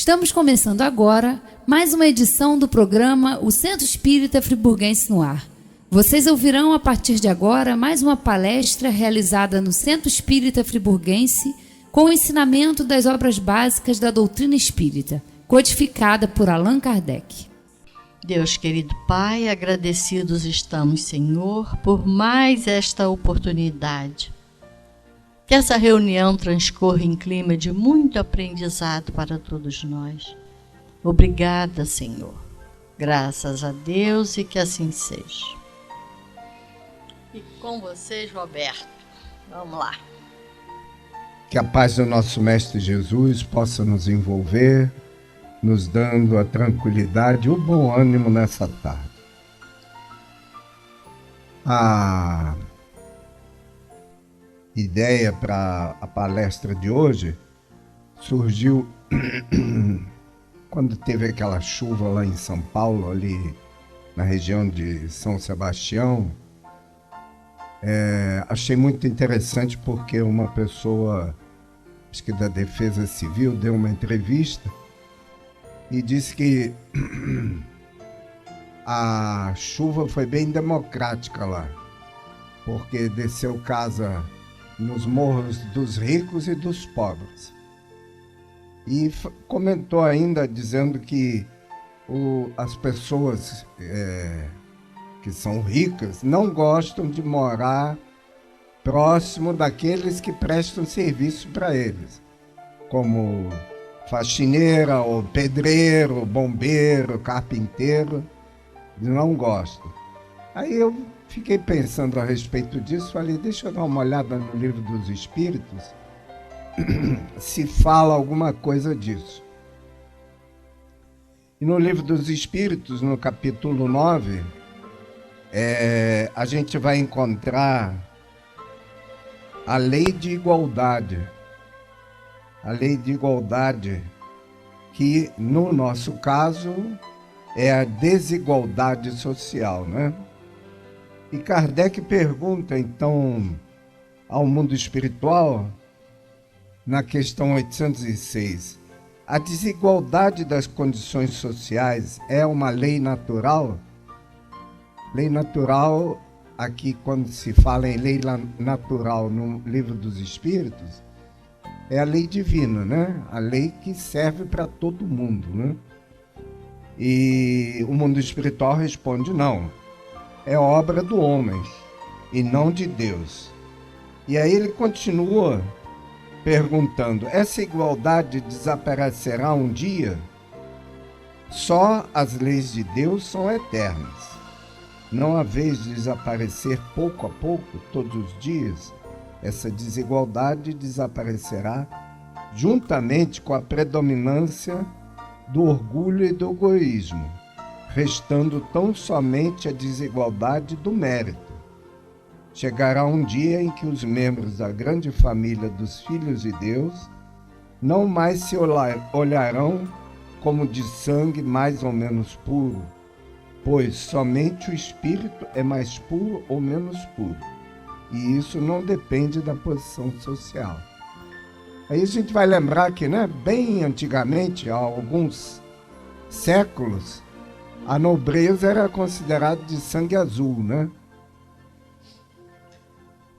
Estamos começando agora mais uma edição do programa O Centro Espírita Friburguense no Ar. Vocês ouvirão a partir de agora mais uma palestra realizada no Centro Espírita Friburguense com o ensinamento das obras básicas da doutrina espírita, codificada por Allan Kardec. Deus querido Pai, agradecidos estamos, Senhor, por mais esta oportunidade. Que essa reunião transcorra em clima de muito aprendizado para todos nós. Obrigada, Senhor. Graças a Deus e que assim seja. E com vocês, Roberto. Vamos lá. Que a paz do nosso Mestre Jesus possa nos envolver, nos dando a tranquilidade e o bom ânimo nessa tarde. A ideia para a palestra de hoje surgiu quando teve aquela chuva lá em São Paulo, ali na região de São Sebastião. Achei muito interessante porque uma pessoa, acho que da Defesa Civil, deu uma entrevista e disse que a chuva foi bem democrática lá, porque desceu casa nos morros dos ricos e dos pobres. E comentou ainda dizendo que as pessoas que são ricas não gostam de morar próximo daqueles que prestam serviço para eles, como faxineira, ou pedreiro, bombeiro, carpinteiro, não gostam. Aí eu fiquei pensando a respeito disso, falei, deixa eu dar uma olhada no Livro dos Espíritos, se fala alguma coisa disso. E no Livro dos Espíritos, no capítulo 9, a gente vai encontrar a lei de igualdade. A lei de igualdade, que no nosso caso é a desigualdade social, né? E Kardec pergunta, então, ao mundo espiritual, na questão 806, a desigualdade das condições sociais é uma lei natural? Lei natural, aqui quando se fala em lei natural no Livro dos Espíritos, é a lei divina, né? A lei que serve para todo mundo, né? E o mundo espiritual responde, não. É obra do homem e não de Deus. E aí ele continua perguntando, essa igualdade desaparecerá um dia? Só as leis de Deus são eternas. Não há vez de desaparecer pouco a pouco, todos os dias, essa desigualdade desaparecerá juntamente com a predominância do orgulho e do egoísmo, restando tão somente a desigualdade do mérito. Chegará um dia em que os membros da grande família dos filhos de Deus não mais se olharão como de sangue mais ou menos puro, pois somente o espírito é mais puro ou menos puro, e isso não depende da posição social. Aí a gente vai lembrar que, né, bem antigamente, há alguns séculos, a nobreza era considerada de sangue azul, né?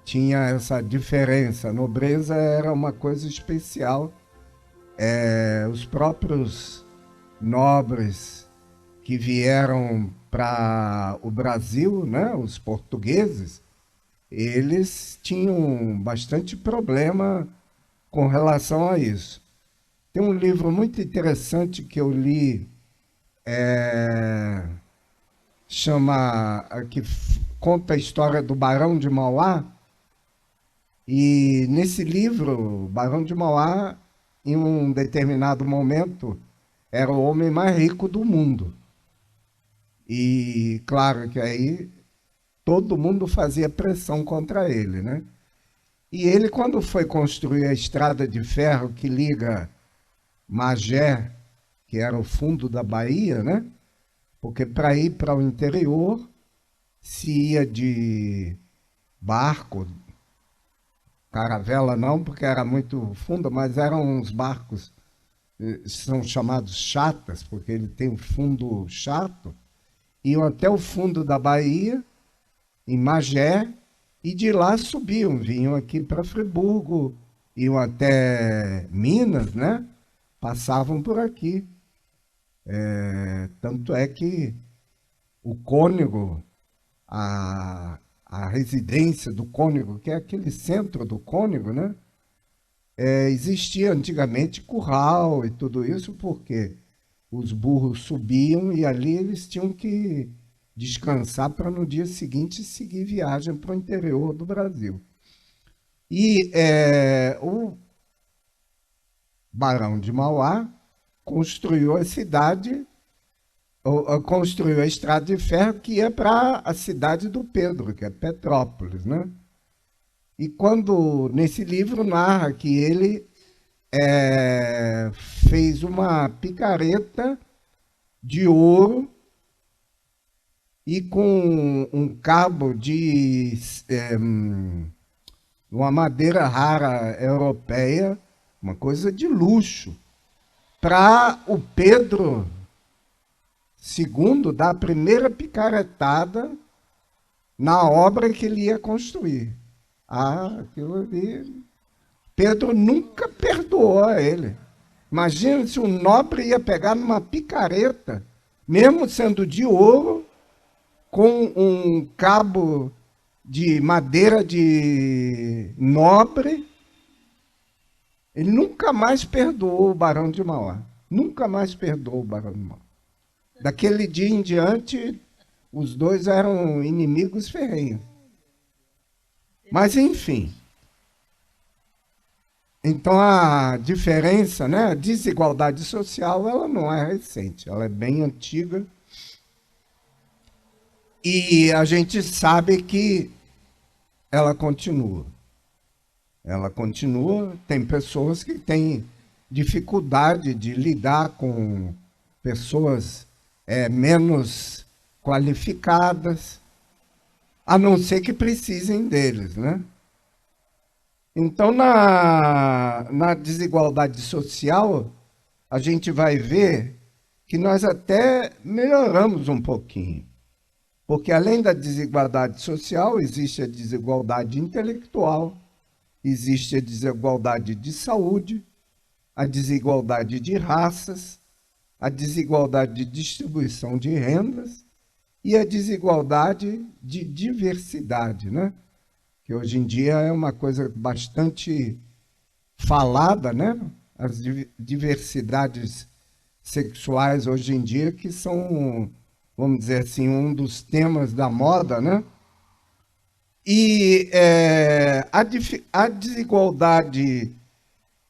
Tinha essa diferença. A nobreza era uma coisa especial. Os próprios nobres que vieram para o Brasil, né, os portugueses, eles tinham bastante problema com relação a isso. Tem um livro muito interessante que eu li, que conta a história do Barão de Mauá, e nesse livro, o Barão de Mauá, em um determinado momento, era o homem mais rico do mundo. E claro que aí todo mundo fazia pressão contra ele, né? E ele, quando foi construir a estrada de ferro que liga Magé, que era o fundo da Bahia, né? Porque para ir para o interior se ia de barco, caravela não, porque era muito funda, mas eram uns barcos são chamados chatas, porque ele tem um fundo chato, iam até o fundo da Bahia, em Magé, e de lá subiam, vinham aqui para Friburgo, iam até Minas, né? Passavam por aqui. Tanto é que o cônego, a residência do cônego, que é aquele centro do cônego, né? Existia antigamente curral e tudo isso, porque os burros subiam e ali eles tinham que descansar para no dia seguinte seguir viagem para o interior do Brasil. E o Barão de Mauá construiu a cidade, construiu a estrada de ferro que ia para a cidade do Pedro, que é Petrópolis, né? E quando, nesse livro, narra que ele fez uma picareta de ouro e com um cabo de uma madeira rara europeia, uma coisa de luxo, para o Pedro II dar a primeira picaretada na obra que ele ia construir. Aquilo ali. Pedro nunca perdoou a ele. Imagina se um nobre ia pegar numa picareta, mesmo sendo de ouro, com um cabo de madeira de nobre. Ele nunca mais perdoou o Barão de Mauá. Nunca mais perdoou o Barão de Mauá. Daquele dia em diante, os dois eram inimigos ferrenhos. Mas, enfim. Então, a diferença, né, a desigualdade social, ela não é recente, ela é bem antiga. E a gente sabe que ela continua. Ela continua, tem pessoas que têm dificuldade de lidar com pessoas menos qualificadas, a não ser que precisem deles, né? Então, na desigualdade social, a gente vai ver que nós até melhoramos um pouquinho. Porque, além da desigualdade social, existe a desigualdade intelectual, existe a desigualdade de saúde, a desigualdade de raças, a desigualdade de distribuição de rendas e a desigualdade de diversidade, né? Que hoje em dia é uma coisa bastante falada, né? As diversidades sexuais hoje em dia, que são, vamos dizer assim, um dos temas da moda, né? E a desigualdade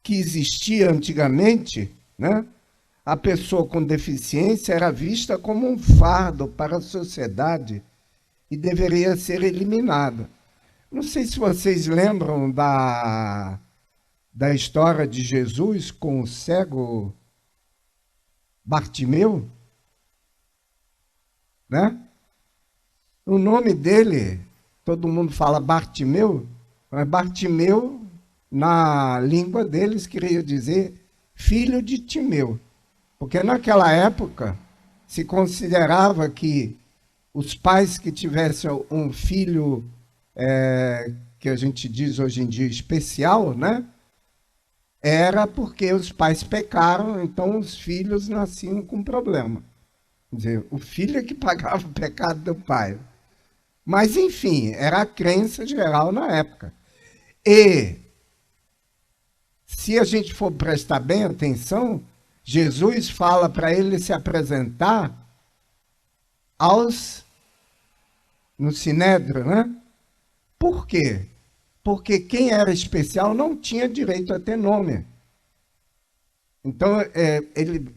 que existia antigamente, né? A pessoa com deficiência era vista como um fardo para a sociedade e deveria ser eliminada. Não sei se vocês lembram da história de Jesus com o cego Bartimeu, né? O nome dele, todo mundo fala Bartimeu, mas Bartimeu, na língua deles, queria dizer filho de Timeu. Porque naquela época se considerava que os pais que tivessem um filho, que a gente diz hoje em dia especial, né? Era porque os pais pecaram, então os filhos nasciam com problema. Quer dizer, o filho é que pagava o pecado do pai. Mas, enfim, era a crença geral na época. E, se a gente for prestar bem atenção, Jesus fala para ele se apresentar no Sinédrio, né? Por quê? Porque quem era especial não tinha direito a ter nome. Então, ele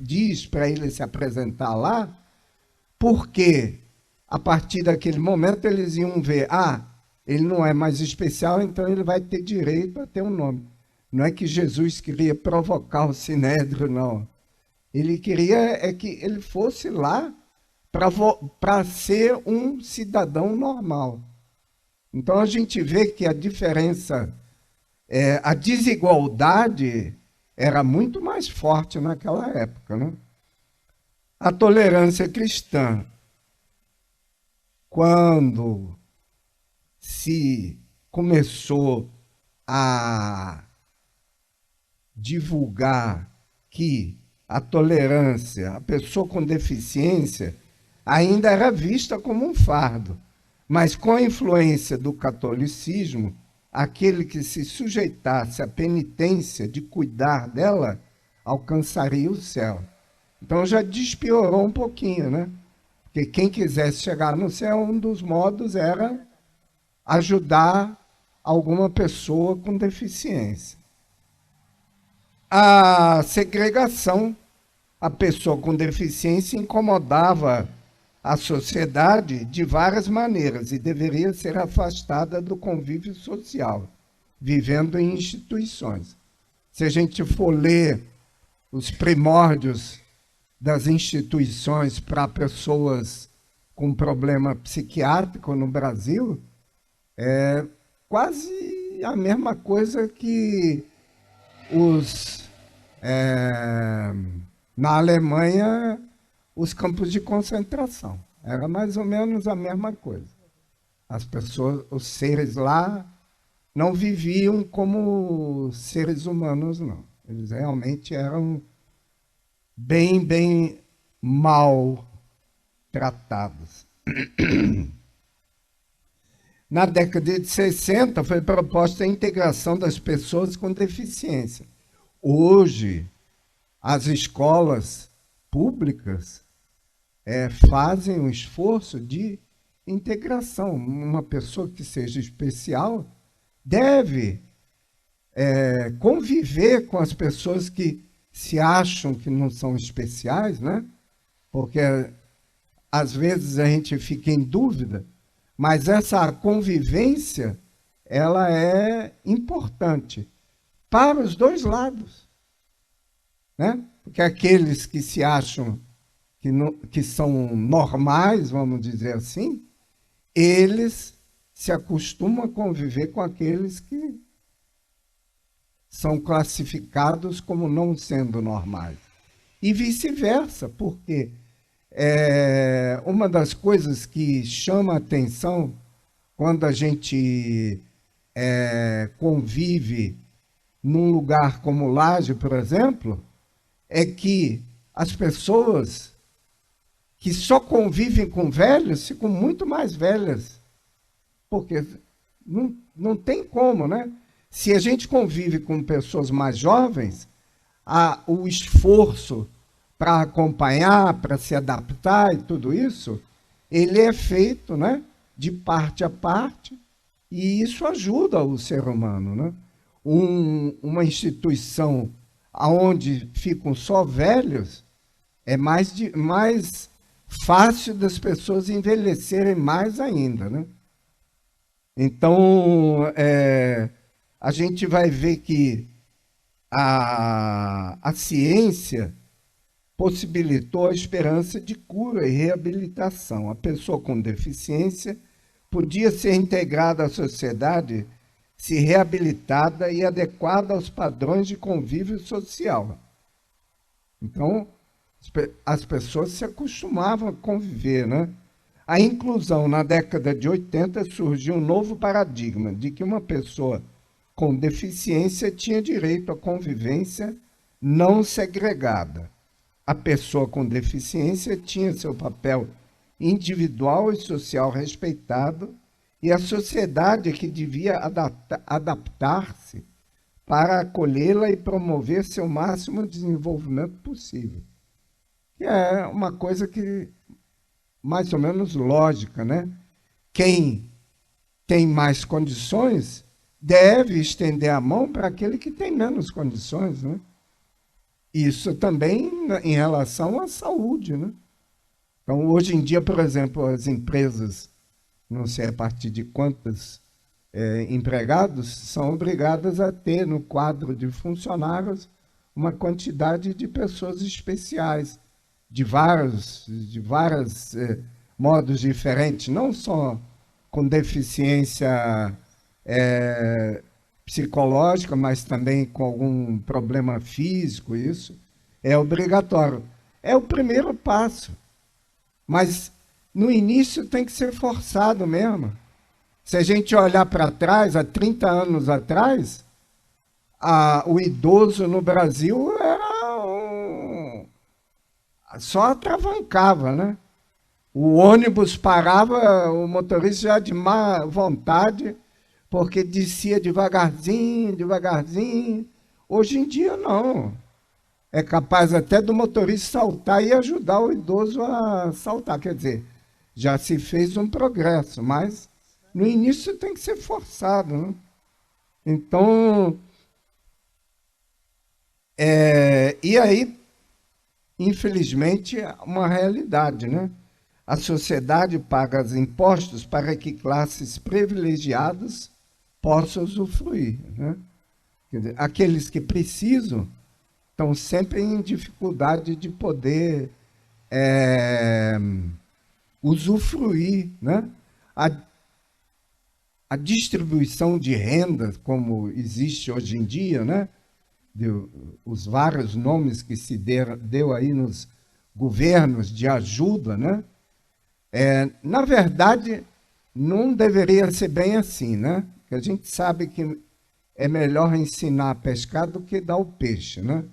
diz para ele se apresentar lá, porque a partir daquele momento eles iam ver, ele não é mais especial, então ele vai ter direito a ter um nome. Não é que Jesus queria provocar o Sinédrio, não. Ele queria que ele fosse lá para ser um cidadão normal. Então a gente vê que a diferença, a desigualdade, era muito mais forte naquela época, né? A tolerância cristã, quando se começou a divulgar que a tolerância, a pessoa com deficiência, ainda era vista como um fardo, mas com a influência do catolicismo, aquele que se sujeitasse à penitência de cuidar dela alcançaria o céu. Então já despiorou um pouquinho, né? Porque quem quisesse chegar no céu, um dos modos era ajudar alguma pessoa com deficiência. A segregação, a pessoa com deficiência incomodava a sociedade de várias maneiras e deveria ser afastada do convívio social, vivendo em instituições. Se a gente for ler os primórdios das instituições para pessoas com problema psiquiátrico no Brasil, é quase a mesma coisa que na Alemanha, os campos de concentração. Era mais ou menos a mesma coisa. As pessoas, os seres lá, não viviam como seres humanos, não. Eles realmente eram bem mal tratados. Na década de 60, foi proposta a integração das pessoas com deficiência. Hoje, as escolas públicas fazem um esforço de integração. Uma pessoa que seja especial deve conviver com as pessoas que se acham que não são especiais, né? Porque às vezes a gente fica em dúvida, mas essa convivência ela é importante para os dois lados, né? Porque aqueles que se acham que são normais, vamos dizer assim, eles se acostumam a conviver com aqueles que são classificados como não sendo normais. E vice-versa, porque uma das coisas que chama a atenção quando a gente convive num lugar como Laje, por exemplo, é que as pessoas que só convivem com velhos ficam muito mais velhas. Porque não tem como, né? Se a gente convive com pessoas mais jovens, o esforço para acompanhar, para se adaptar e tudo isso, ele é feito, né, de parte a parte, e isso ajuda o ser humano, né? Uma instituição onde ficam só velhos é mais fácil das pessoas envelhecerem mais ainda, né? Então, a gente vai ver que a ciência possibilitou a esperança de cura e reabilitação. A pessoa com deficiência podia ser integrada à sociedade, se reabilitada e adequada aos padrões de convívio social. Então, as pessoas se acostumavam a conviver, né? A inclusão na década de 80 surgiu um novo paradigma de que uma pessoa com deficiência tinha direito à convivência não segregada. A pessoa com deficiência tinha seu papel individual e social respeitado e a sociedade é que devia adaptar-se para acolhê-la e promover seu máximo desenvolvimento possível. Que é uma coisa que mais ou menos lógica, né? Quem tem mais condições deve estender a mão para aquele que tem menos condições, né? Isso também em relação à saúde, né? Então, hoje em dia, por exemplo, as empresas, não sei a partir de quantos empregados, são obrigadas a ter no quadro de funcionários uma quantidade de pessoas especiais, de vários modos diferentes, não só com deficiência psicológica, mas também com algum problema físico, isso é obrigatório. É o primeiro passo, mas no início tem que ser forçado mesmo. Se a gente olhar para trás, há 30 anos atrás, o idoso no Brasil só atravancava, né? O ônibus parava, o motorista já de má vontade, porque descia devagarzinho, devagarzinho. Hoje em dia, não. É capaz até do motorista saltar e ajudar o idoso a saltar. Quer dizer, já se fez um progresso, mas no início tem que ser forçado, né? Então, e aí, infelizmente, é uma realidade, né? A sociedade paga os impostos para que classes privilegiadas possam usufruir, né? Quer dizer, aqueles que precisam estão sempre em dificuldade de poder usufruir, né? A distribuição de renda, como existe hoje em dia, né? Os vários nomes que se deu aí nos governos de ajuda, né? Na verdade, não deveria ser bem assim, né? Porque a gente sabe que é melhor ensinar a pescar do que dar o peixe, né?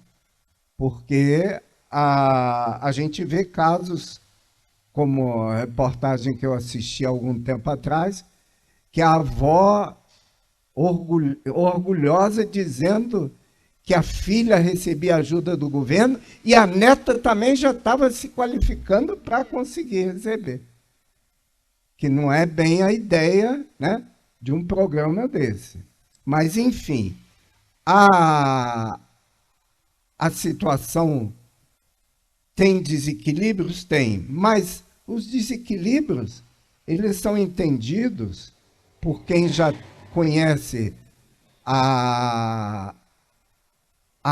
Porque a gente vê casos, como a reportagem que eu assisti há algum tempo atrás, que a avó orgulhosa dizendo que a filha recebia ajuda do governo e a neta também já estava se qualificando para conseguir receber. Que não é bem a ideia, né, de um programa desse. Mas, enfim, a situação tem desequilíbrios? Tem, mas os desequilíbrios, eles são entendidos por quem já conhece a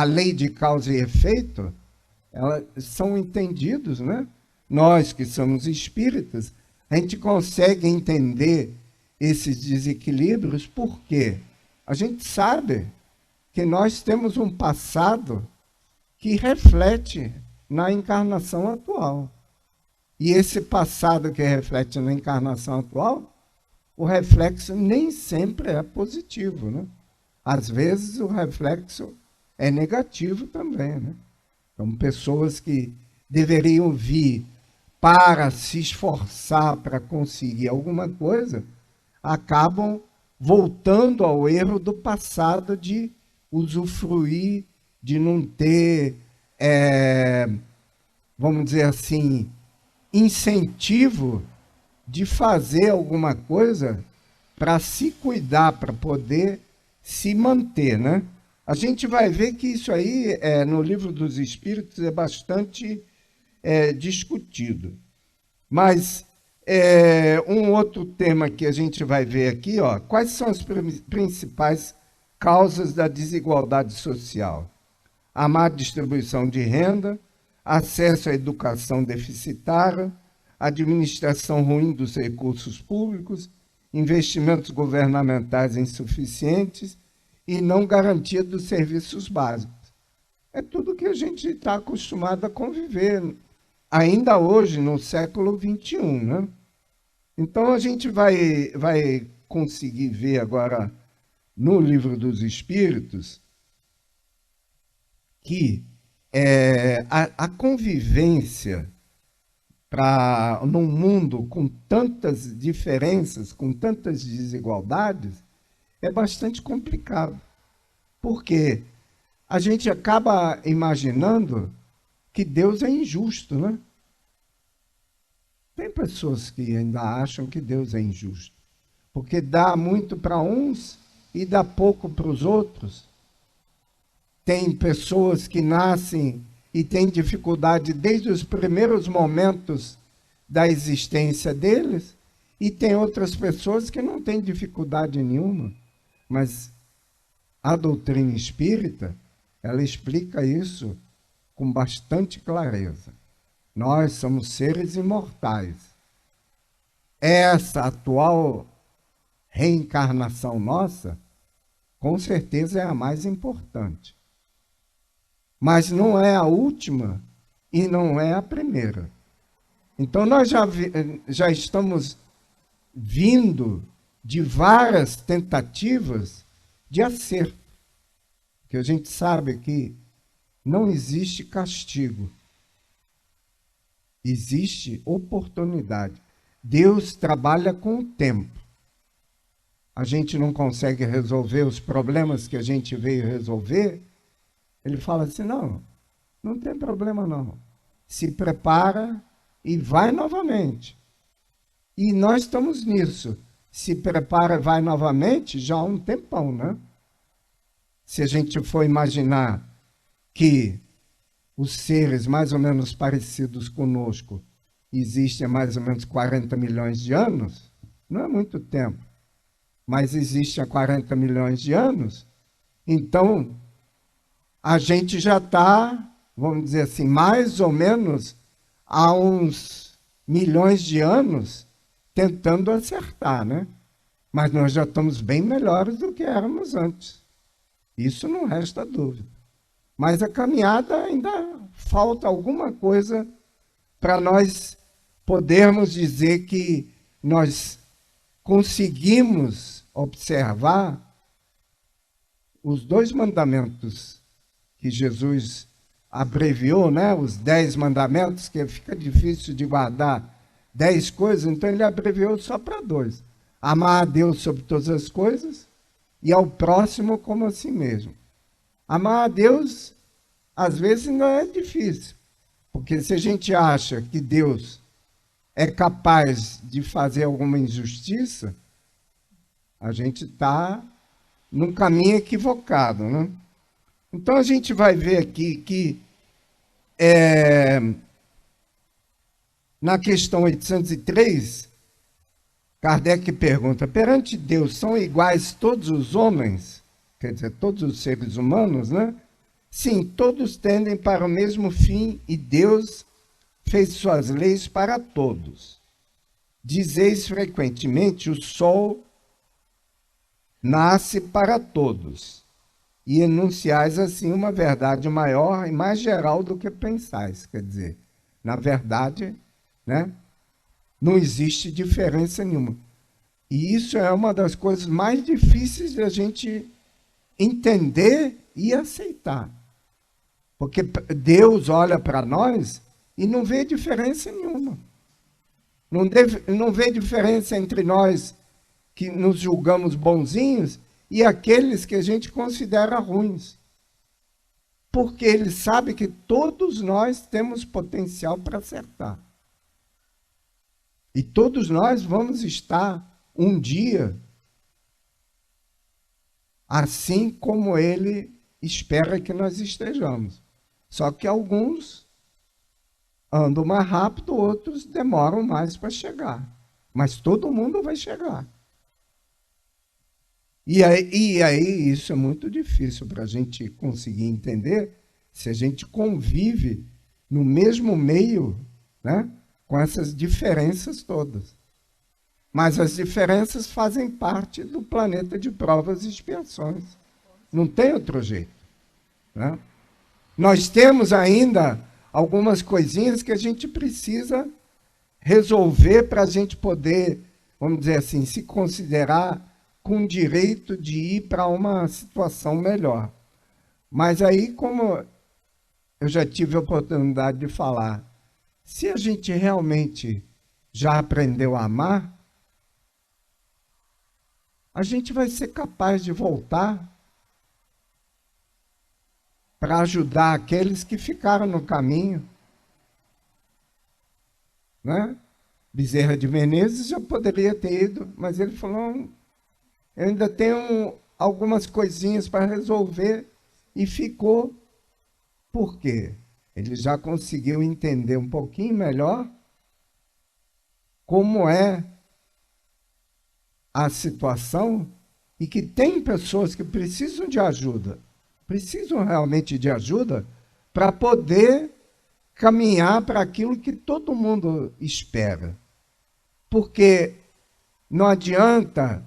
lei de causa e efeito, elas são entendidos, né? Nós que somos espíritas, a gente consegue entender esses desequilíbrios porque a gente sabe que nós temos um passado que reflete na encarnação atual. E esse passado que reflete na encarnação atual, o reflexo nem sempre é positivo, né? Às vezes o reflexo é negativo também, né? Então, pessoas que deveriam vir para se esforçar para conseguir alguma coisa, acabam voltando ao erro do passado de usufruir, de não ter, vamos dizer assim, incentivo de fazer alguma coisa para se cuidar, para poder se manter, né? A gente vai ver que isso aí, no Livro dos Espíritos, é bastante discutido. Mas um outro tema que a gente vai ver aqui, ó, quais são as principais causas da desigualdade social? A má distribuição de renda, acesso à educação deficitária, administração ruim dos recursos públicos, investimentos governamentais insuficientes e não garantia dos serviços básicos. É tudo que a gente está acostumado a conviver, ainda hoje, no século XXI, né? Então, a gente vai conseguir ver agora, no Livro dos Espíritos, que a convivência num mundo com tantas diferenças, com tantas desigualdades, é bastante complicado. Porque a gente acaba imaginando que Deus é injusto, né? Tem pessoas que ainda acham que Deus é injusto, porque dá muito para uns e dá pouco para os outros. Tem pessoas que nascem e têm dificuldade desde os primeiros momentos da existência deles, e tem outras pessoas que não têm dificuldade nenhuma. Mas a doutrina espírita, ela explica isso com bastante clareza. Nós somos seres imortais. Essa atual reencarnação nossa Com certeza é a mais importante. Mas não é a última e não é a primeira. Então nós já estamos vindo de várias tentativas de acerto. Que a gente sabe que não existe castigo. Existe oportunidade. Deus trabalha com o tempo. A gente não consegue resolver os problemas que a gente veio resolver. Ele fala assim, não tem problema não. Se prepara e vai novamente. E nós estamos nisso. Se prepara e vai novamente já há um tempão, né? Se a gente for imaginar que os seres mais ou menos parecidos conosco existem há mais ou menos 40 milhões de anos, não é muito tempo, mas existe há 40 milhões de anos, então a gente já está, vamos dizer assim, mais ou menos há uns milhões de anos tentando acertar, né? Mas nós já estamos bem melhores do que éramos antes. Isso não resta dúvida. Mas a caminhada ainda falta alguma coisa para nós podermos dizer que nós conseguimos observar os 2 mandamentos que Jesus abreviou, né? Os 10 mandamentos, que fica difícil de guardar 10 coisas, então ele abreviou só para 2. Amar a Deus sobre todas as coisas e ao próximo como a si mesmo. Amar a Deus, às vezes, não é difícil, porque se a gente acha que Deus é capaz de fazer alguma injustiça, a gente está num caminho equivocado, né? Então a gente vai ver aqui que na questão 803, Kardec pergunta, perante Deus são iguais todos os homens? Quer dizer, todos os seres humanos, né? Sim, todos tendem para o mesmo fim e Deus fez suas leis para todos. Dizeis frequentemente, o sol nasce para todos. E enunciais assim uma verdade maior e mais geral do que pensais. Quer dizer, na verdade, né, não existe diferença nenhuma. E isso é uma das coisas mais difíceis da gente entender e aceitar. Porque Deus olha para nós e não vê diferença nenhuma. Não vê diferença entre nós que nos julgamos bonzinhos e aqueles que a gente considera ruins. Porque Ele sabe que todos nós temos potencial para acertar. E todos nós vamos estar um dia assim como Ele espera que nós estejamos. Só que alguns andam mais rápido, outros demoram mais para chegar. Mas todo mundo vai chegar. E aí isso é muito difícil para a gente conseguir entender se a gente convive no mesmo meio, né, com essas diferenças todas. Mas as diferenças fazem parte do planeta de provas e expiações. Não tem outro jeito, né? Nós temos ainda algumas coisinhas que a gente precisa resolver para a gente poder, vamos dizer assim, se considerar com direito de ir para uma situação melhor. Mas aí, como eu já tive a oportunidade de falar, se a gente realmente já aprendeu a amar, a gente vai ser capaz de voltar para ajudar aqueles que ficaram no caminho, né? Bezerra de Menezes já poderia ter ido, mas ele falou, eu ainda tenho algumas coisinhas para resolver, e ficou. Por quê? Ele já conseguiu entender um pouquinho melhor como é a situação e que tem pessoas que precisam de ajuda, precisam realmente de ajuda para poder caminhar para aquilo que todo mundo espera. Porque não adianta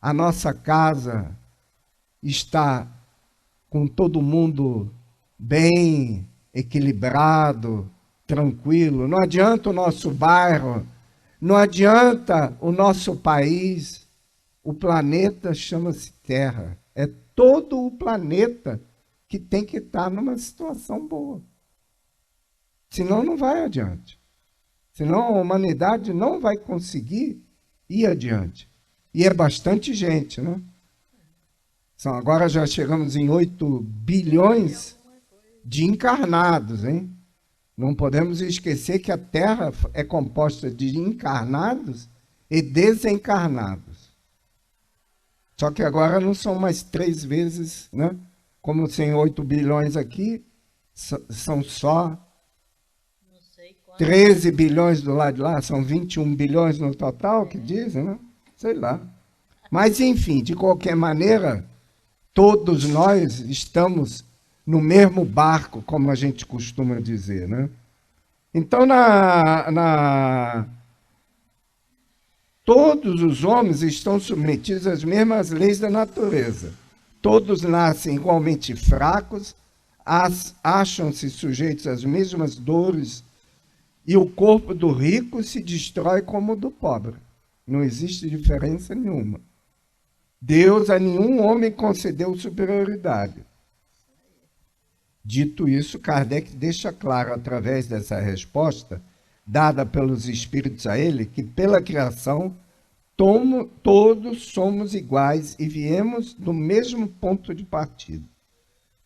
a nossa casa está com todo mundo bem equilibrado, tranquilo. Não adianta o nosso bairro, não adianta o nosso país. O planeta chama-se Terra. É todo o planeta que tem que estar numa situação boa. Senão não vai adiante. Senão a humanidade não vai conseguir ir adiante. E é bastante gente, né? Agora já chegamos em 8 bilhões de encarnados, hein? Não podemos esquecer que a Terra é composta de encarnados e desencarnados. Só que agora não são mais 3 vezes, né? Como tem 8 bilhões aqui, são só 13 bilhões do lado de lá, são 21 bilhões no total, que dizem, né? Sei lá. Mas, enfim, de qualquer maneira, todos nós estamos no mesmo barco, como a gente costuma dizer, né? Então, todos os homens estão submetidos às mesmas leis da natureza. Todos nascem igualmente fracos, acham-se sujeitos às mesmas dores, e o corpo do rico se destrói como o do pobre. Não existe diferença nenhuma. Deus a nenhum homem concedeu superioridade. Dito isso, Kardec deixa claro, através dessa resposta, dada pelos espíritos a ele, que pela criação todos somos iguais e viemos do mesmo ponto de partida.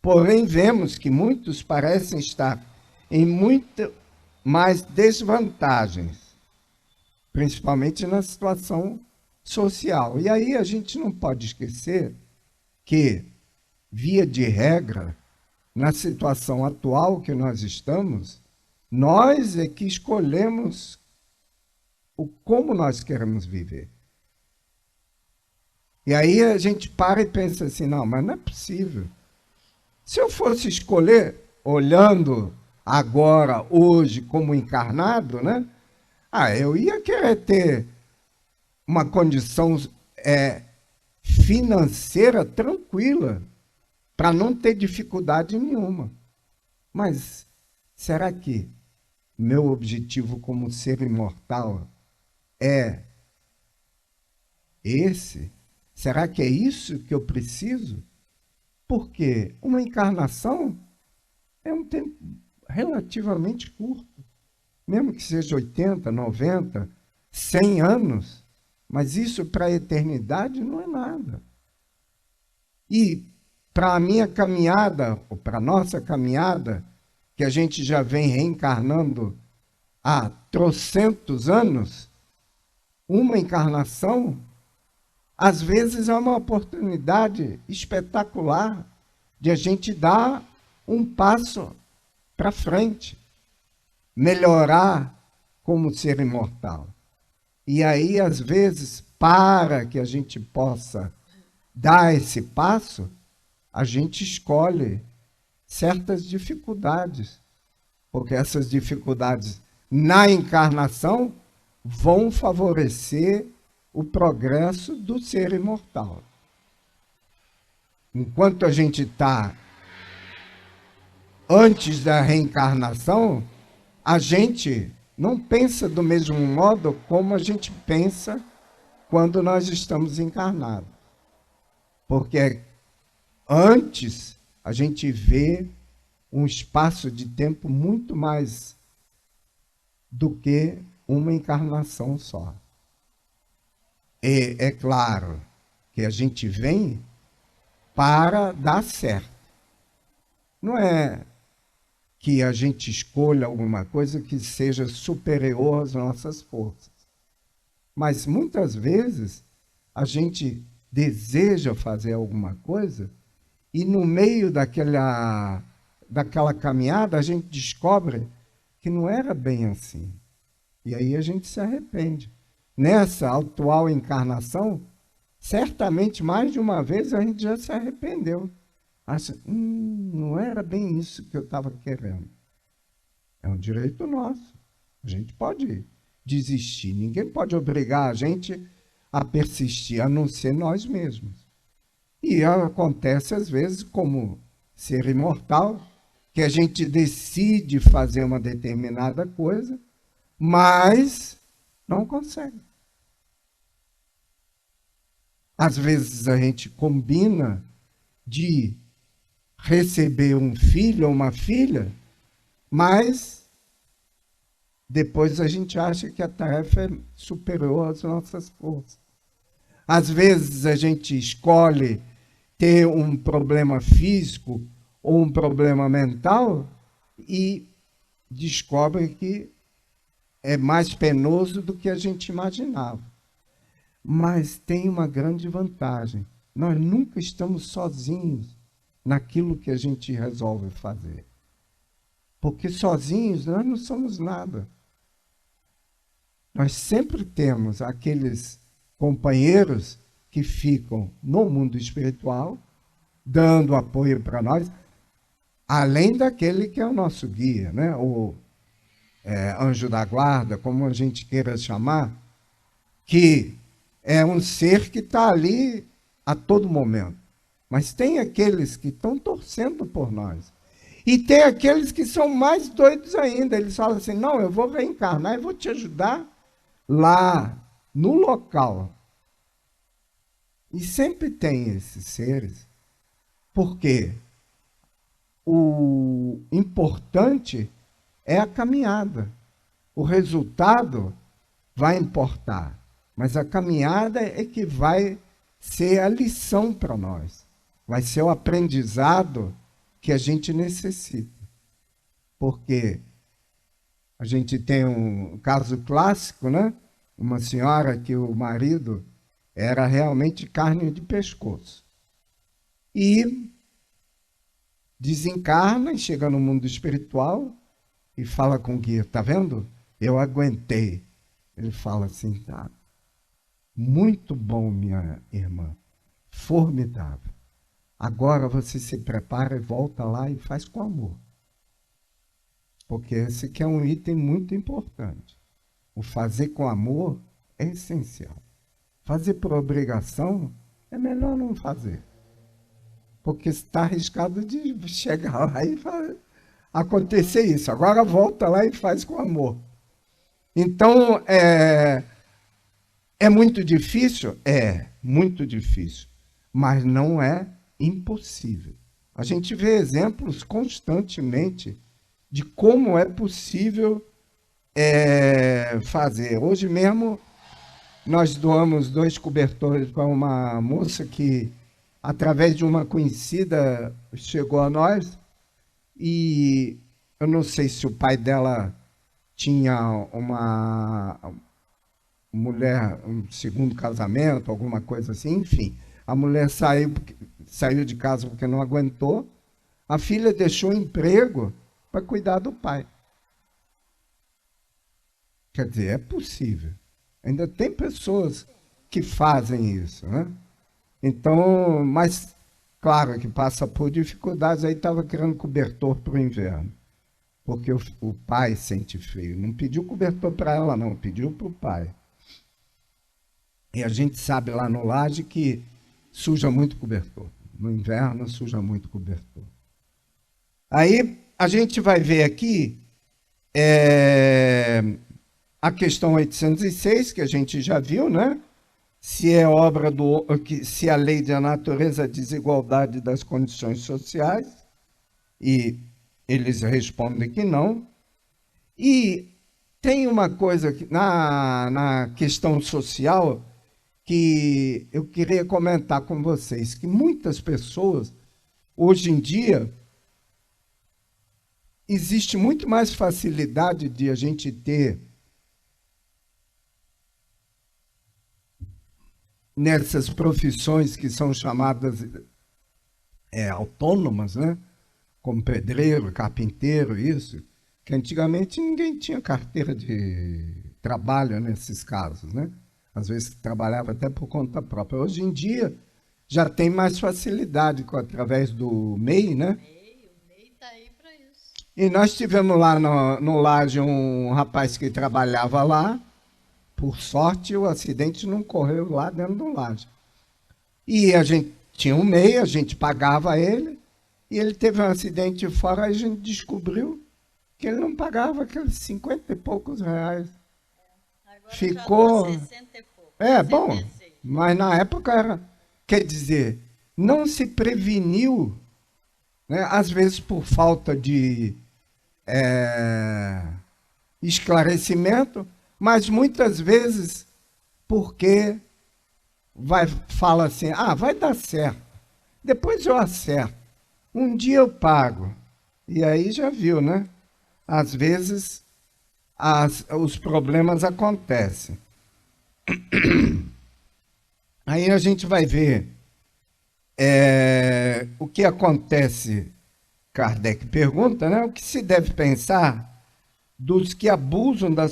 Porém, vemos que muitos parecem estar em muito mais desvantagens, principalmente na situação social. E aí a gente não pode esquecer que, via de regra, na situação atual que nós estamos, nós é que escolhemos como nós queremos viver. E aí a gente para e pensa assim, não, mas não é possível. Se eu fosse escolher, olhando agora, hoje, como encarnado, né? Eu ia querer ter uma condição financeira tranquila, para não ter dificuldade nenhuma. Mas será que meu objetivo como ser imortal é esse? Será que é isso que eu preciso? Porque uma encarnação é um tempo relativamente curto, mesmo que seja 80, 90, 100 anos, mas isso para a eternidade não é nada. E para a minha caminhada, ou para a nossa caminhada, que a gente já vem reencarnando há trocentos anos, uma encarnação, às vezes é uma oportunidade espetacular de a gente dar um passo para frente, melhorar como ser imortal. E aí, às vezes, para que a gente possa dar esse passo, a gente escolhe certas dificuldades, porque essas dificuldades na encarnação vão favorecer o progresso do ser imortal. Enquanto a gente está antes da reencarnação, a gente não pensa do mesmo modo como a gente pensa quando nós estamos encarnados. Porque antes a gente vê um espaço de tempo muito mais do que uma encarnação só. E é claro que a gente vem para dar certo. Não é que a gente escolha alguma coisa que seja superior às nossas forças. Mas muitas vezes a gente deseja fazer alguma coisa e no meio daquela caminhada a gente descobre que não era bem assim. E aí a gente se arrepende. Nessa atual encarnação, certamente mais de uma vez a gente já se arrependeu. Acha, não era bem isso que eu estava querendo. É um direito nosso. A gente pode desistir. Ninguém pode obrigar a gente a persistir, a não ser nós mesmos. E acontece, às vezes, como ser imortal, que a gente decide fazer uma determinada coisa, mas não consegue. Às vezes a gente combina de receber um filho ou uma filha, mas depois a gente acha que a tarefa é superior às nossas forças. Às vezes a gente escolhe ter um problema físico ou um problema mental e descobre que é mais penoso do que a gente imaginava. Mas tem uma grande vantagem. Nós nunca estamos sozinhos naquilo que a gente resolve fazer. Porque sozinhos nós não somos nada. Nós sempre temos aqueles companheiros que ficam no mundo espiritual, dando apoio para nós, além daquele que é o nosso guia, né? O anjo da guarda, como a gente queira chamar, que é um ser que está ali a todo momento. Mas tem aqueles que estão torcendo por nós. E tem aqueles que são mais doidos ainda. Eles falam assim, não, eu vou reencarnar e vou te ajudar lá, no local. E sempre tem esses seres. Porque o importante é a caminhada. O resultado vai importar. Mas a caminhada é que vai ser a lição para nós. Vai ser o aprendizado que a gente necessita. Porque a gente tem um caso clássico, né? Uma senhora que o marido era realmente carne de pescoço. E desencarna e chega no mundo espiritual e fala com o guia, tá vendo? Eu aguentei. Ele fala assim, tá. Muito bom, minha irmã. Formidável. Agora você se prepara e volta lá e faz com amor. Porque esse aqui é um item muito importante. O fazer com amor é essencial. Fazer por obrigação é melhor não fazer. Porque está arriscado de chegar lá e acontecer isso. Agora volta lá e faz com amor. Então, é muito difícil? É, muito difícil. Mas não é impossível. A gente vê exemplos constantemente de como é possível fazer. Hoje mesmo, nós doamos 2 cobertores para uma moça que, através de uma conhecida, chegou a nós. E eu não sei se o pai dela tinha uma mulher, um segundo casamento, alguma coisa assim, enfim. A mulher saiu de casa porque não aguentou. A filha deixou o emprego para cuidar do pai. Quer dizer, é possível. Ainda tem pessoas que fazem isso, né? Então, mas, claro que passa por dificuldades. Aí estava querendo cobertor para o inverno. Porque o pai sente frio. Não pediu cobertor para ela, não. Pediu para o pai. E a gente sabe lá no Laje que suja muito cobertor. No inverno suja muito cobertor. Aí a gente vai ver aqui a questão 806, que a gente já viu, né? Se é obra se a lei da natureza é a desigualdade das condições sociais, e eles respondem que não. E tem uma coisa na questão social que eu queria comentar com vocês, que muitas pessoas, hoje em dia, existe muito mais facilidade de a gente ter nessas profissões que são chamadas autônomas, né? Como pedreiro, carpinteiro, isso, que antigamente ninguém tinha carteira de trabalho nesses casos, né? Às vezes trabalhava até por conta própria. Hoje em dia já tem mais facilidade através do MEI, né? O MEI está aí para isso. E nós tivemos lá no Laje um rapaz que trabalhava lá. Por sorte, o acidente não correu lá dentro do Laje. E a gente tinha um MEI, a gente pagava ele, e ele teve um acidente fora, aí a gente descobriu que ele não pagava aqueles 50 e poucos reais. Agora Ficou... já tá 60 e pouco. Bom, 66. mas na época era... Quer dizer, não se preveniu, né, às vezes por falta de esclarecimento, mas muitas vezes porque fala assim, vai dar certo, depois eu acerto, um dia eu pago. E aí já viu, né? Às vezes os problemas acontecem. Aí a gente vai ver o que acontece. Kardec pergunta, né? O que se deve pensar dos que abusam da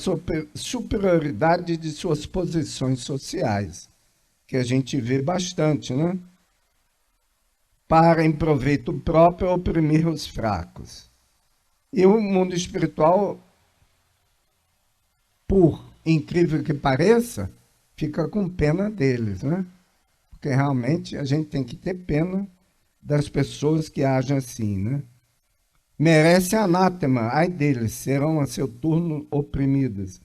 superioridade de suas posições sociais, que a gente vê bastante, né? Para, em proveito próprio, oprimir os fracos. E o mundo espiritual, por incrível que pareça, fica com pena deles, né? Porque realmente a gente tem que ter pena das pessoas que agem assim, né? Merecem anátema, ai deles, serão a seu turno oprimidas.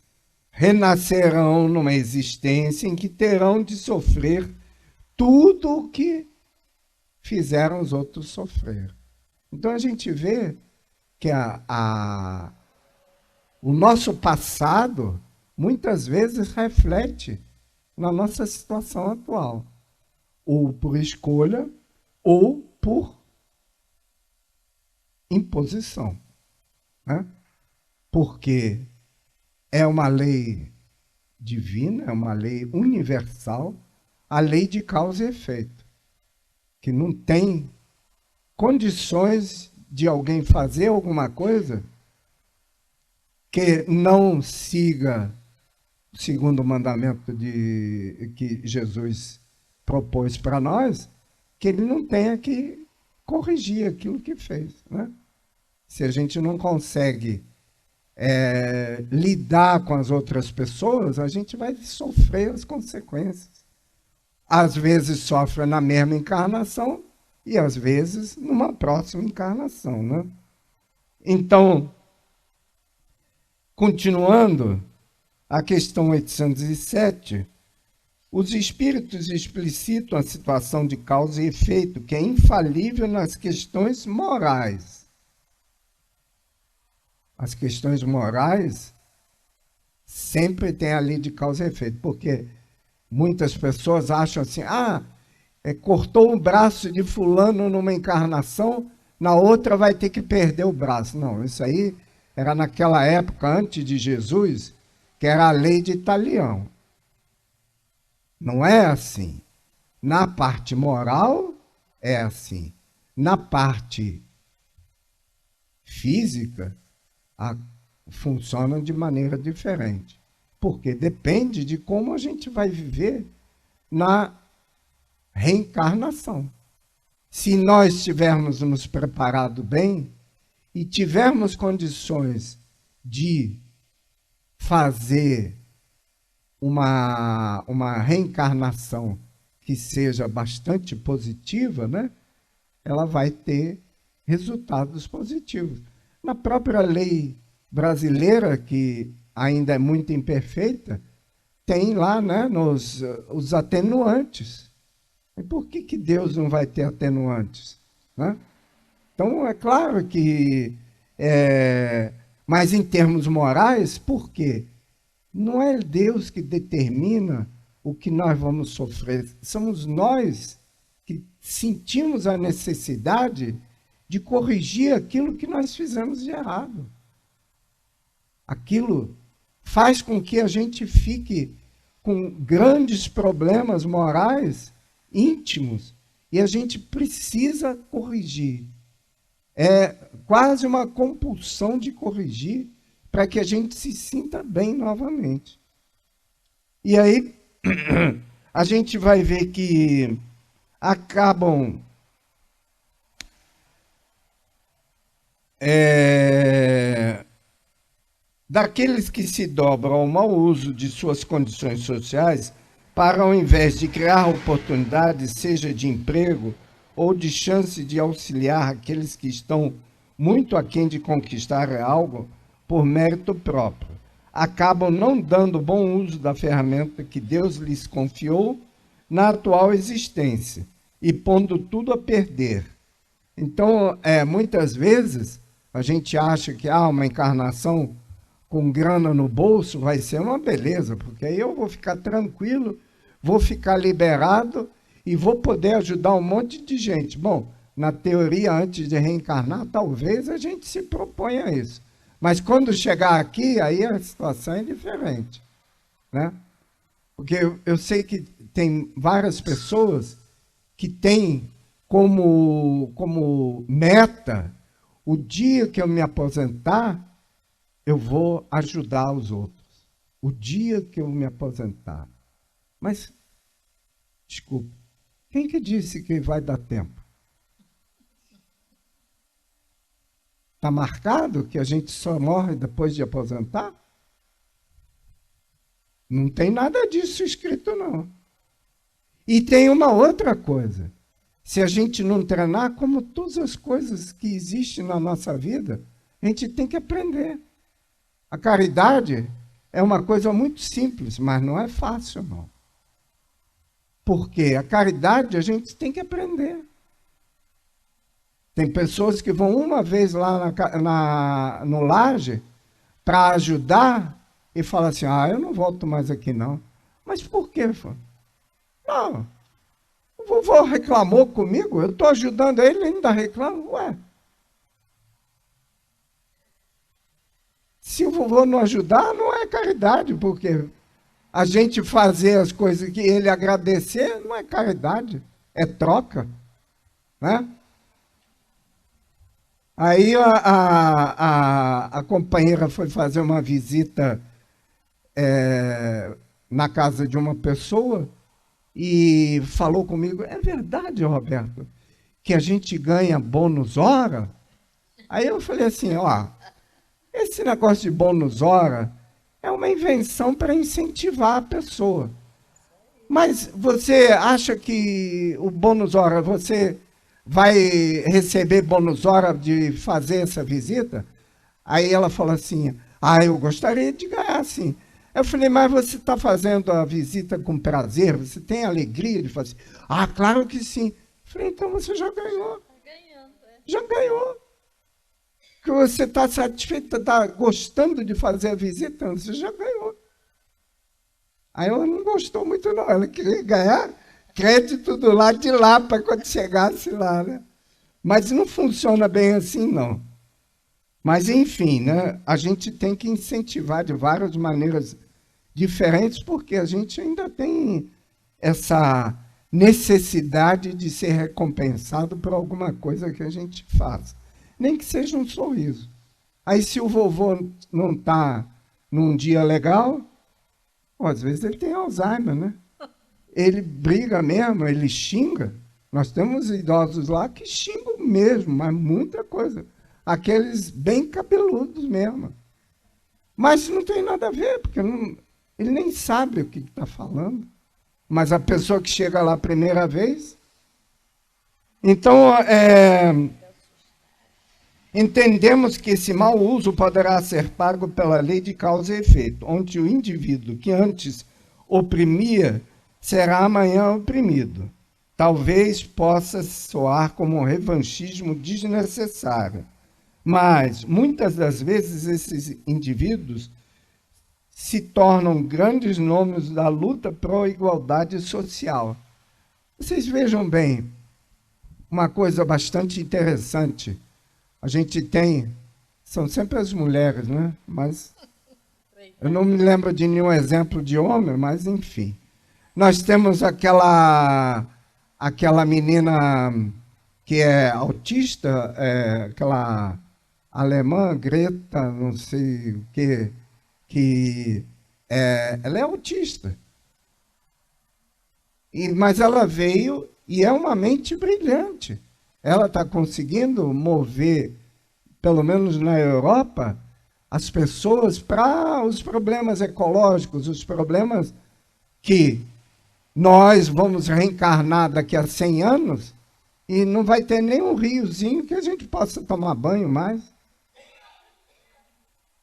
Renascerão numa existência em que terão de sofrer tudo o que fizeram os outros sofrer. Então a gente vê que o nosso passado muitas vezes reflete na nossa situação atual, ou por escolha, ou por imposição, né? Porque é uma lei divina, é uma lei universal, a lei de causa e efeito, que não tem condições de alguém fazer alguma coisa que não siga o segundo mandamento que Jesus propôs para nós, que ele não tenha que corrigir aquilo que fez, né? Se a gente não consegue lidar com as outras pessoas, a gente vai sofrer as consequências. Às vezes sofre na mesma encarnação e às vezes numa próxima encarnação, né? Então, continuando, a questão 807, os espíritos explicitam a situação de causa e efeito, que é infalível nas questões morais. As questões morais sempre tem a lei de causa e efeito, porque muitas pessoas acham assim, cortou o braço de fulano numa encarnação, na outra vai ter que perder o braço. Não, isso aí era naquela época, antes de Jesus, que era a lei de Italião. Não é assim. Na parte moral, é assim. Na parte física, funciona de maneira diferente. Porque depende de como a gente vai viver na reencarnação. Se nós tivermos nos preparado bem e tivermos condições de fazer uma reencarnação que seja bastante positiva, né? Ela vai ter resultados positivos. Na própria lei brasileira, que ainda é muito imperfeita, tem lá, né, os atenuantes. E por que Deus não vai ter atenuantes, né? Então, é claro que... mas em termos morais, por quê? Não é Deus que determina o que nós vamos sofrer. Somos nós que sentimos a necessidade de corrigir aquilo que nós fizemos de errado. Aquilo faz com que a gente fique com grandes problemas morais íntimos e a gente precisa corrigir. É quase uma compulsão de corrigir para que a gente se sinta bem novamente. E aí a gente vai ver que acabam daqueles que se dobram ao mau uso de suas condições sociais para, ao invés de criar oportunidades, seja de emprego ou de chance de auxiliar aqueles que estão muito aquém de conquistar algo por mérito próprio, acabam não dando bom uso da ferramenta que Deus lhes confiou na atual existência e pondo tudo a perder. Então, muitas vezes, a gente acha que uma encarnação com grana no bolso vai ser uma beleza, porque aí eu vou ficar tranquilo, vou ficar liberado e vou poder ajudar um monte de gente. Bom, na teoria, antes de reencarnar, talvez a gente se proponha a isso. Mas quando chegar aqui, aí a situação é diferente, né? Porque eu sei que tem várias pessoas que têm como meta, o dia que eu me aposentar, eu vou ajudar os outros. O dia que eu me aposentar. Mas, desculpe, quem que disse que vai dar tempo? Está marcado que a gente só morre depois de aposentar? Não tem nada disso escrito, não. E tem uma outra coisa. Se a gente não treinar, como todas as coisas que existem na nossa vida, a gente tem que aprender. A caridade é uma coisa muito simples, mas não é fácil, não. Porque a caridade a gente tem que aprender. Tem pessoas que vão uma vez lá no Laje para ajudar e falam assim, eu não volto mais aqui, não. Mas por quê? Não, o vovô reclamou comigo, eu estou ajudando ele, ele ainda reclama. Ué, se o vovô não ajudar, não é caridade, porque a gente fazer as coisas que ele agradecer não é caridade, é troca, né? Aí a companheira foi fazer uma visita na casa de uma pessoa e falou comigo, é verdade, Roberto, que a gente ganha bônus hora? Aí eu falei assim, esse negócio de bônus hora é uma invenção para incentivar a pessoa. Mas você acha que o bônus hora, você vai receber bônus hora de fazer essa visita? Aí ela falou assim, eu gostaria de ganhar, sim. Eu falei, mas você está fazendo a visita com prazer? Você tem alegria de fazer? Claro que sim. Eu falei, então você já ganhou. Já ganhou. Que você está satisfeito, está gostando de fazer a visita, você já ganhou. Aí ela não gostou muito, não. Ela queria ganhar crédito do lado de lá, para quando chegasse lá, né? Mas não funciona bem assim, não. Mas, enfim, né? A gente tem que incentivar de várias maneiras diferentes, porque a gente ainda tem essa necessidade de ser recompensado por alguma coisa que a gente faz. Nem que seja um sorriso. Aí, se o vovô não está num dia legal, às vezes ele tem Alzheimer, né? Ele briga mesmo, ele xinga. Nós temos idosos lá que xingam mesmo, mas muita coisa. Aqueles bem cabeludos mesmo. Mas não tem nada a ver, porque ele nem sabe o que está falando. Mas a pessoa que chega lá a primeira vez... Então, entendemos que esse mau uso poderá ser pago pela lei de causa e efeito, onde o indivíduo que antes oprimia será amanhã oprimido. Talvez possa soar como um revanchismo desnecessário, mas muitas das vezes esses indivíduos se tornam grandes nomes da luta pró igualdade social. Vocês vejam bem, uma coisa bastante interessante. A gente tem, são sempre as mulheres, né? Mas eu não me lembro de nenhum exemplo de homem, mas enfim. Nós temos aquela menina que é autista, aquela alemã, Greta, não sei o quê, ela é autista. Mas ela veio e é uma mente brilhante. Ela está conseguindo mover, pelo menos na Europa, as pessoas para os problemas ecológicos, os problemas que nós vamos reencarnar daqui a 100 anos e não vai ter nem um riozinho que a gente possa tomar banho mais.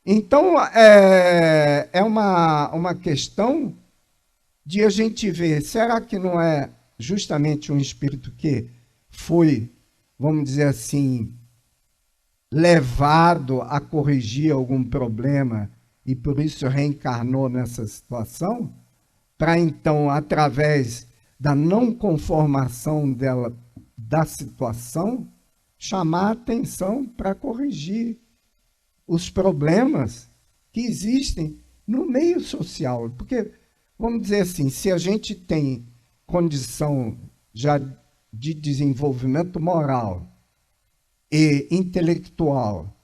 Então, é uma questão de a gente ver, será que não é justamente um espírito que foi, vamos dizer assim, levado a corrigir algum problema e por isso reencarnou nessa situação, para então, através da não conformação dela, da situação, chamar a atenção para corrigir os problemas que existem no meio social. Porque, vamos dizer assim, se a gente tem condição já de desenvolvimento moral e intelectual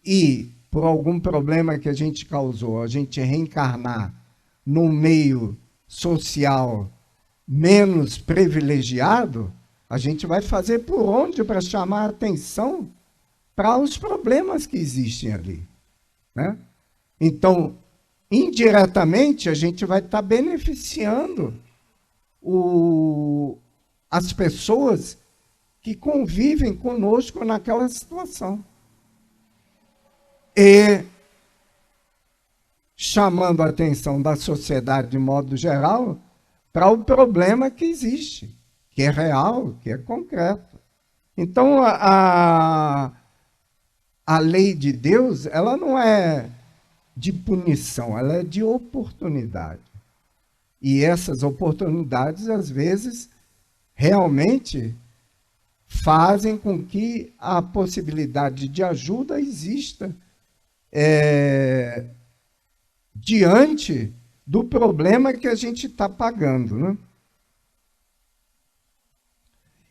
e, por algum problema que a gente causou, a gente reencarnar num meio social menos privilegiado, a gente vai fazer por onde para chamar a atenção para os problemas que existem ali, né? Então, indiretamente, a gente vai estar beneficiando as pessoas que convivem conosco naquela situação. E chamando a atenção da sociedade de modo geral para o problema que existe, que é real, que é concreto. Então, a lei de Deus, ela não é de punição, ela é de oportunidade. E essas oportunidades, às vezes, realmente fazem com que a possibilidade de ajuda exista diante do problema que a gente está pagando, né?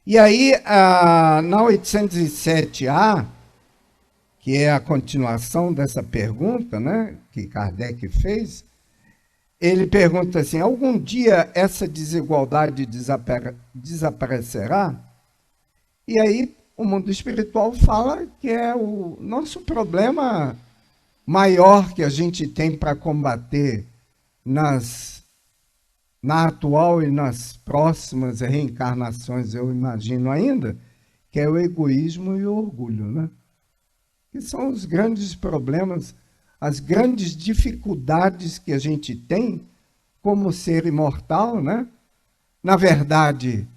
E aí, na 807A, que é a continuação dessa pergunta, né, que Kardec fez, ele pergunta assim, algum dia essa desigualdade desaparecerá? E aí o mundo espiritual fala que é o nosso problema maior que a gente tem para combater na atual e nas próximas reencarnações, eu imagino ainda, que é o egoísmo e o orgulho, né? Que são os grandes problemas, as grandes dificuldades que a gente tem como ser imortal, né? Na verdade,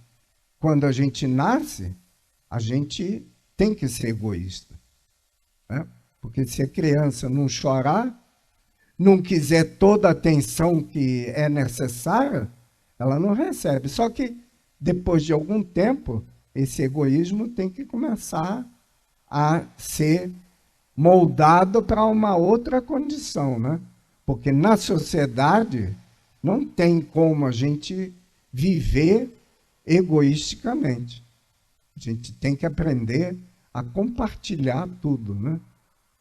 quando a gente nasce, a gente tem que ser egoísta, né? Porque se a criança não chorar, não quiser toda a atenção que é necessária, ela não recebe. Só que, depois de algum tempo, esse egoísmo tem que começar a ser moldado para uma outra condição, né? Porque na sociedade não tem como a gente viver egoisticamente. A gente tem que aprender a compartilhar tudo, né?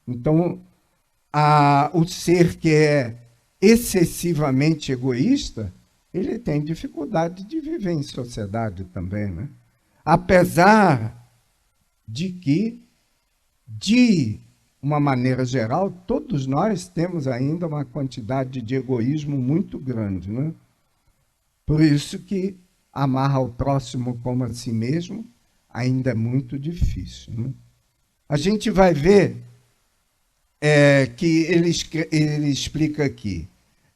Então, o ser que é excessivamente egoísta, ele tem dificuldade de viver em sociedade também, né? Apesar de que, de uma maneira geral, todos nós temos ainda uma quantidade de egoísmo muito grande, né? Por isso que amar ao próximo como a si mesmo ainda é muito difícil, né? A gente vai ver que ele explica aqui.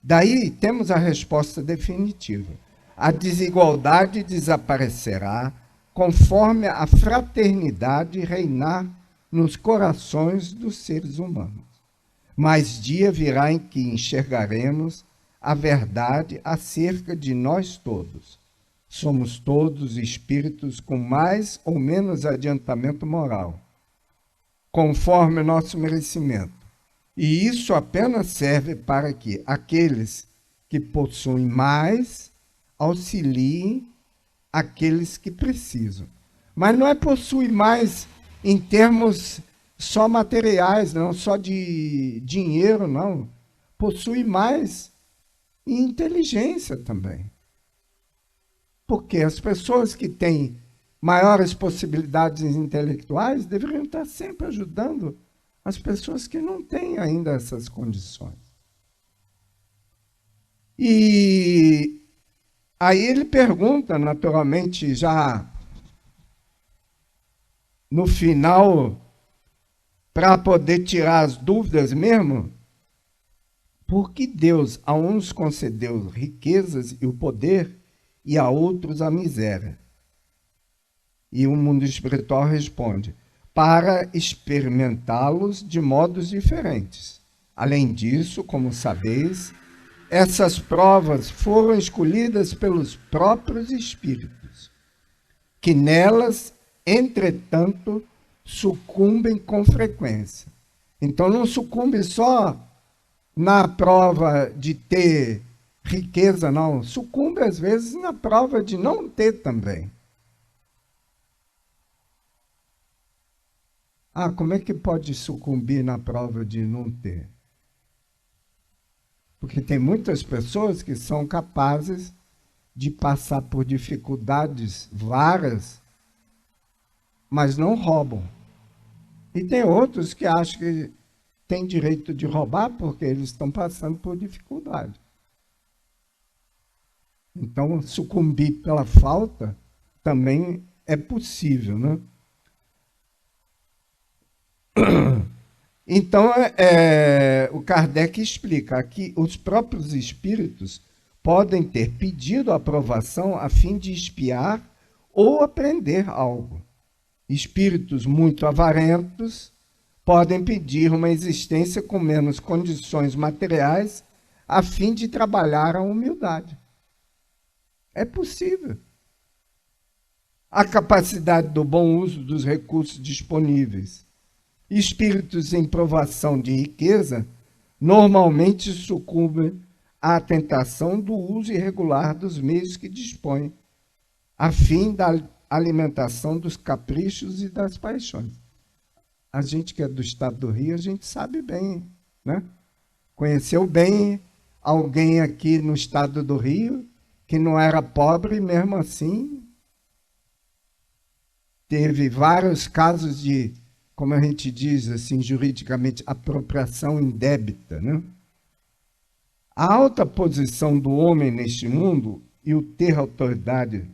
Daí temos a resposta definitiva. A desigualdade desaparecerá conforme a fraternidade reinar nos corações dos seres humanos. Mas dia virá em que enxergaremos a verdade acerca de nós todos. Somos todos espíritos com mais ou menos adiantamento moral, conforme o nosso merecimento. E isso apenas serve para que aqueles que possuem mais auxiliem aqueles que precisam. Mas não é possuir mais em termos só materiais, não só de dinheiro, não. Possui mais em inteligência também. Porque as pessoas que têm maiores possibilidades intelectuais deveriam estar sempre ajudando as pessoas que não têm ainda essas condições. E Aí ele pergunta, naturalmente, já no final, para poder tirar as dúvidas mesmo, por que Deus a uns concedeu riquezas e o poder e a outros a miséria? E o mundo espiritual responde, para experimentá-los de modos diferentes. Além disso, como sabeis, essas provas foram escolhidas pelos próprios espíritos, que nelas, entretanto, sucumbem com frequência. Então, não sucumbe só na prova de ter riqueza, não. Sucumbe, às vezes, na prova de não ter também. Ah, como é que pode sucumbir na prova de não ter? Porque tem muitas pessoas que são capazes de passar por dificuldades várias, mas não roubam. E tem outros que acham que têm direito de roubar porque eles estão passando por dificuldade. Então, sucumbir pela falta também é possível, né? Então, o Kardec explica que os próprios espíritos podem ter pedido aprovação a fim de espiar ou aprender algo. Espíritos muito avarentos podem pedir uma existência com menos condições materiais a fim de trabalhar a humildade. É possível. A capacidade do bom uso dos recursos disponíveis. Espíritos em provação de riqueza normalmente sucumbem à tentação do uso irregular dos meios que dispõem, a fim da alimentação dos caprichos e das paixões. A gente que é do estado do Rio, a gente sabe bem, né? Conheceu bem alguém aqui no estado do Rio que não era pobre e mesmo assim teve vários casos de, como a gente diz assim juridicamente, apropriação indébita, né? A alta posição do homem neste mundo e o ter autoridade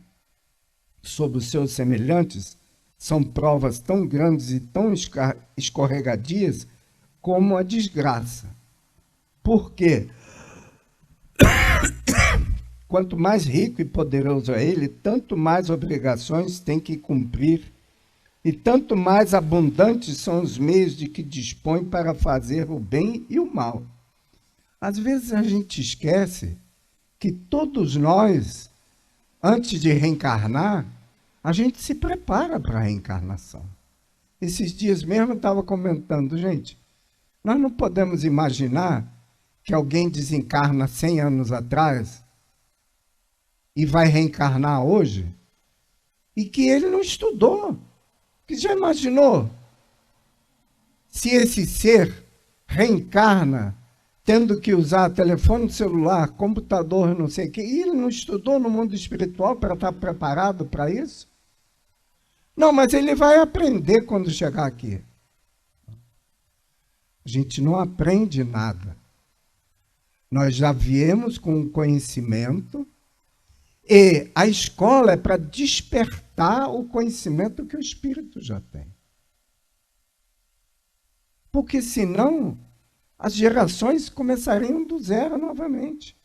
sobre os seus semelhantes são provas tão grandes e tão escorregadias como a desgraça. Por quê? Quanto mais rico e poderoso é ele, tanto mais obrigações tem que cumprir e tanto mais abundantes são os meios de que dispõe para fazer o bem e o mal. Às vezes a gente esquece que todos nós, antes de reencarnar, a gente se prepara para a reencarnação. Esses dias mesmo eu estava comentando, gente, nós não podemos imaginar que alguém desencarna 100 anos atrás e vai reencarnar hoje e que ele não estudou. Que já imaginou se esse ser reencarna tendo que usar telefone celular, computador, não sei o quê, e ele não estudou no mundo espiritual para estar preparado para isso? Não, mas ele vai aprender quando chegar aqui. A gente não aprende nada. Nós já viemos com o conhecimento e a escola é para despertar o conhecimento que o espírito já tem. Porque senão as gerações começariam do zero novamente.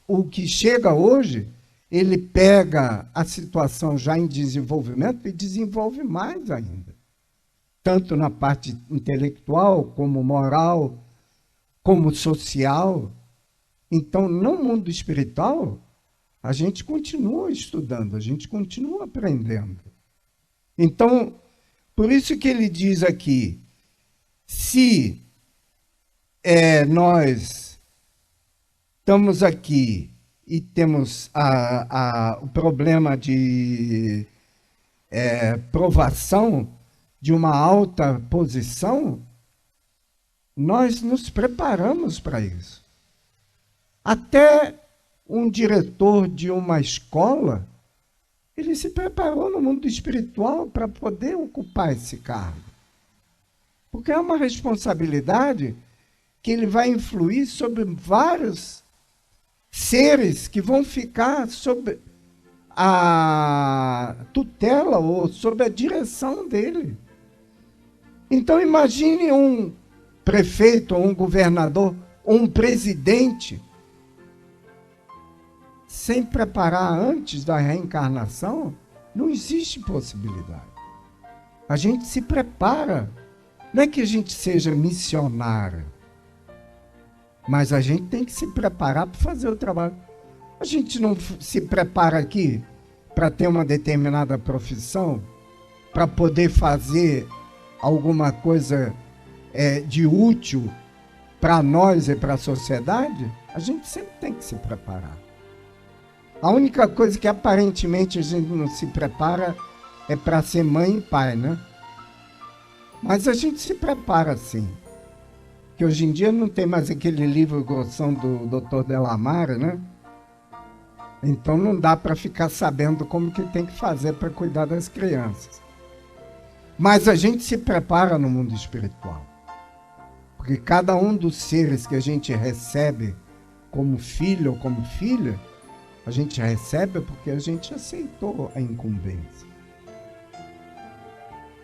O que chega hoje, ele pega a situação já em desenvolvimento e desenvolve mais ainda. Tanto na parte intelectual, como moral, como social. Então, no mundo espiritual, a gente continua estudando, a gente continua aprendendo. Então, por isso que ele diz aqui, se nós estamos aqui e temos o problema de provação de uma alta posição, nós nos preparamos para isso. Até um diretor de uma escola, ele se preparou no mundo espiritual para poder ocupar esse cargo. Porque é uma responsabilidade que ele vai influir sobre vários seres que vão ficar sob a tutela ou sob a direção dele. Então imagine um prefeito, ou um governador, ou um presidente sem preparar antes da reencarnação. Não existe possibilidade. A gente se prepara. Não é que a gente seja missionário, mas a gente tem que se preparar para fazer o trabalho. A gente não se prepara aqui para ter uma determinada profissão, para poder fazer alguma coisa de útil para nós e para a sociedade. A gente sempre tem que se preparar. A única coisa que aparentemente a gente não se prepara é para ser mãe e pai, né? Mas a gente se prepara sim. Que hoje em dia não tem mais aquele livro grossão do Dr. Delamare, né? Então não dá para ficar sabendo como que tem que fazer para cuidar das crianças. Mas a gente se prepara no mundo espiritual. Porque cada um dos seres que a gente recebe como filho ou como filha, a gente recebe porque a gente aceitou a incumbência.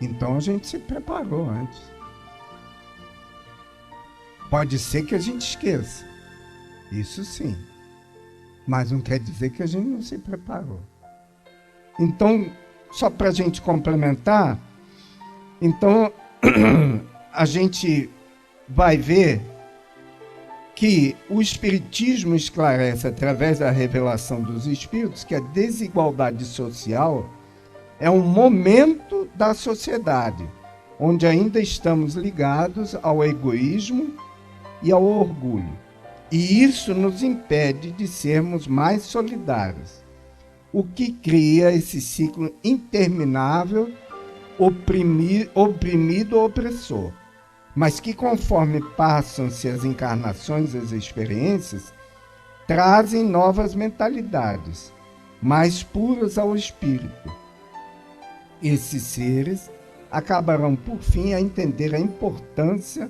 Então a gente se preparou antes. Pode ser que a gente esqueça. Isso sim. Mas não quer dizer que a gente não se preparou. Então, só para a gente complementar, então a gente vai ver que o Espiritismo esclarece, através da revelação dos Espíritos, que a desigualdade social é um momento da sociedade, onde ainda estamos ligados ao egoísmo e ao orgulho. E isso nos impede de sermos mais solidários, o que cria esse ciclo interminável, oprimido-opressor, mas que, conforme passam-se as encarnações e as experiências, trazem novas mentalidades, mais puras ao espírito. Esses seres acabarão, por fim, a entender a importância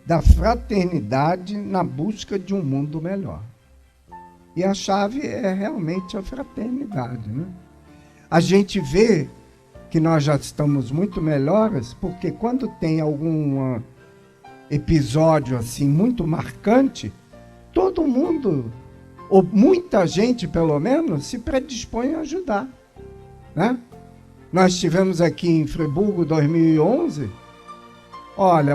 da fraternidade na busca de um mundo melhor. E a chave é realmente a fraternidade, né? A gente vê que nós já estamos muito melhores, porque quando tem algum episódio assim muito marcante, todo mundo, ou muita gente pelo menos, se predispõe a ajudar, né? Nós tivemos aqui em Friburgo 2011, olha,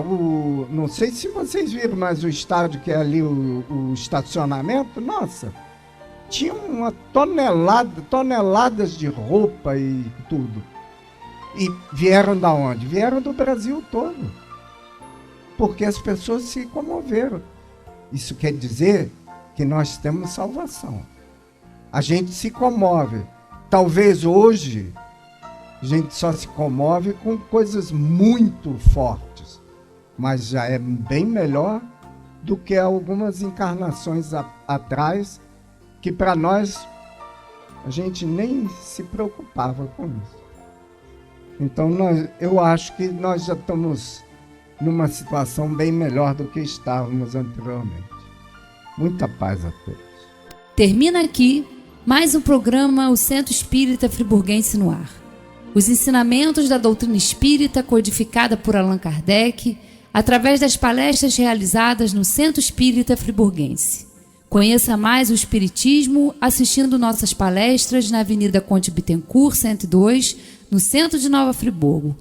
não sei se vocês viram, mas o estádio que é ali, o estacionamento, nossa, tinha uma toneladas de roupa e tudo. E vieram da onde? Vieram do Brasil todo. Porque as pessoas se comoveram. Isso quer dizer que nós temos salvação. A gente se comove. Talvez hoje a gente só se comove com coisas muito fortes, mas já é bem melhor do que algumas encarnações atrás, que para nós a gente nem se preocupava com isso. Então eu acho que nós já estamos numa situação bem melhor do que estávamos anteriormente. Muita paz a todos. Termina aqui mais um programa O Centro Espírita Friburguense no Ar. Os ensinamentos da doutrina espírita codificada por Allan Kardec através das palestras realizadas no Centro Espírita Friburguense. Conheça mais o Espiritismo assistindo nossas palestras na Avenida Conde Bittencourt, 102, no centro de Nova Friburgo.